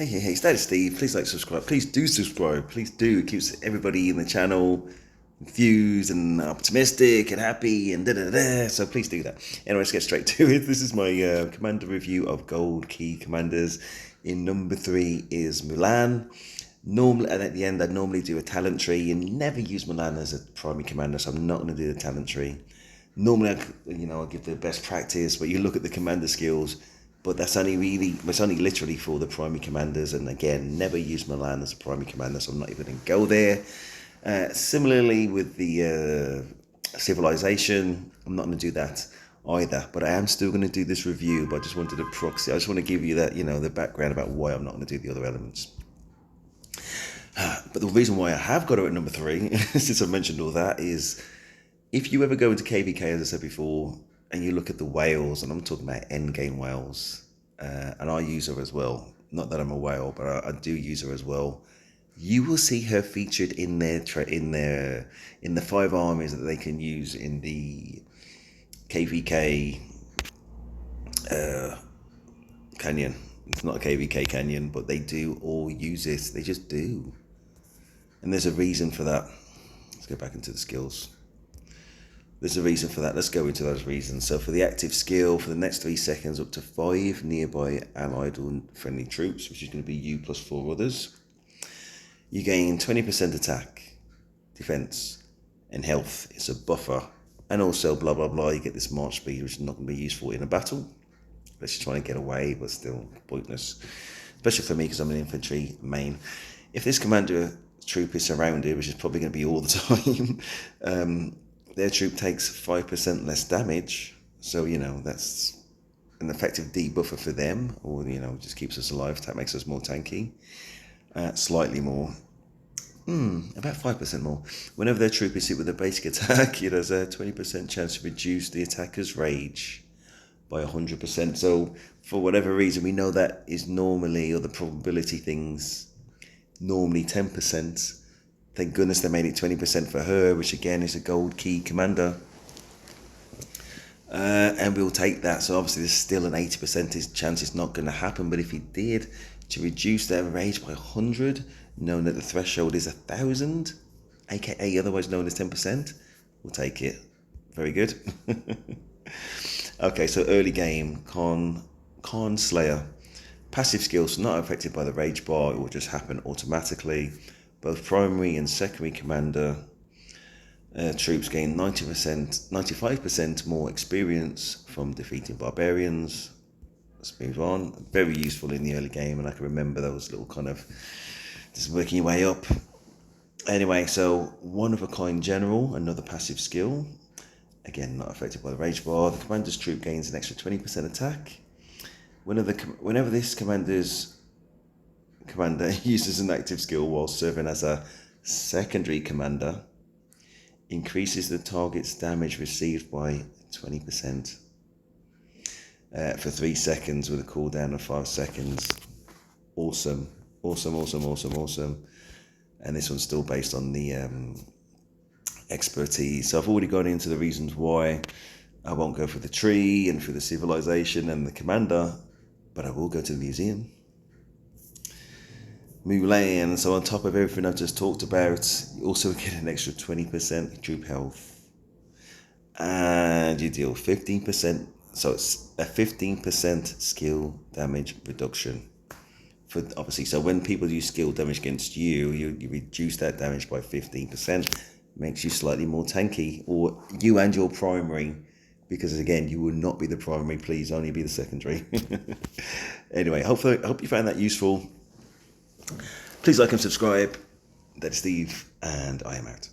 Hey, it's Daddy Steve. Please like, subscribe. Please do subscribe. Please do. It keeps everybody in the channel enthused and optimistic and happy and da-da-da. So please do that. Anyway, let's get straight to it. This is my commander review of gold key commanders. In number 3 is Mulan. Normally, and at the end, I normally do a talent tree and never use Mulan as a primary commander, so I'm not going to do the talent tree. Normally, I give the best practice, but you look at the commander skills, but it's only literally for the primary commanders, and again, never use Mulan as a primary commander, so I'm not even going to go there. Similarly with the civilization, I'm not going to do that either, but I am still going to do this review. But I just wanted a proxy. I just want to give you that, the background about why I'm not going to do the other elements. But the reason why I have got it at number 3, since I mentioned all that, is if you ever go into KVK, as I said before, and you look at the whales, and I'm talking about endgame whales, and I use her as well. Not that I'm a whale, but I do use her as well. You will see her featured in the 5 armies that they can use in the KVK canyon. It's not a KVK canyon, but they do all use it. They just do. And there's a reason for that. Let's go back into the skills. There's a reason for that. Let's go into those reasons. So for the active skill, for the next 3 seconds, up to 5 nearby allied or friendly troops, which is going to be you plus 4 others. You gain 20% attack, defense, and health. It's a buffer. And also, blah, blah, blah, you get this march speed, which is not going to be useful in a battle. Unless you're trying to get away, but still pointless. Especially for me, because I'm an infantry main. If this commander troop is surrounded, which is probably going to be all the time, their troop takes 5% less damage. So, that's an effective debuffer for them. Or, just keeps us alive. That makes us more tanky. Slightly more. About 5% more. Whenever their troop is hit with a basic attack, it has a 20% chance to reduce the attacker's rage by 100%. So for whatever reason, we know that is normally, or the probability things, normally 10%. Thank goodness they made it 20% for her, which again is a gold key commander. And we'll take that. So obviously there's still an 80% chance it's not going to happen. But if it did, to reduce their rage by 100, knowing that the threshold is 1,000, aka otherwise known as 10%, we'll take it. Very good. Okay, so early game, Khan Slayer. Passive skills not affected by the rage bar, it will just happen automatically. Both primary and secondary commander troops gain 95% more experience from defeating barbarians. Let's move on. Very useful in the early game, and I can remember those little kind of just working your way up. Anyway, so one of a kind general, another passive skill. Again, not affected by the rage bar. The commander's troop gains an extra 20% attack. Whenever this commander uses an active skill while serving as a secondary commander, increases the target's damage received by 20%. For 3 seconds with a cooldown of 5 seconds. Awesome. And this one's still based on the expertise. So I've already gone into the reasons why. I won't go for the tree and for the civilization and the commander, but I will go to the museum. Mulan. So on top of everything I've just talked about, you also get an extra 20% troop health. And you deal 15%. So it's a 15% skill damage reduction. Obviously, so when people use skill damage against you, you reduce that damage by 15%. Makes you slightly more tanky, or you and your primary, because again, you will not be the primary, please only be the secondary. Anyway, I hope you found that useful. Please like and subscribe. That's Steve, and I am out.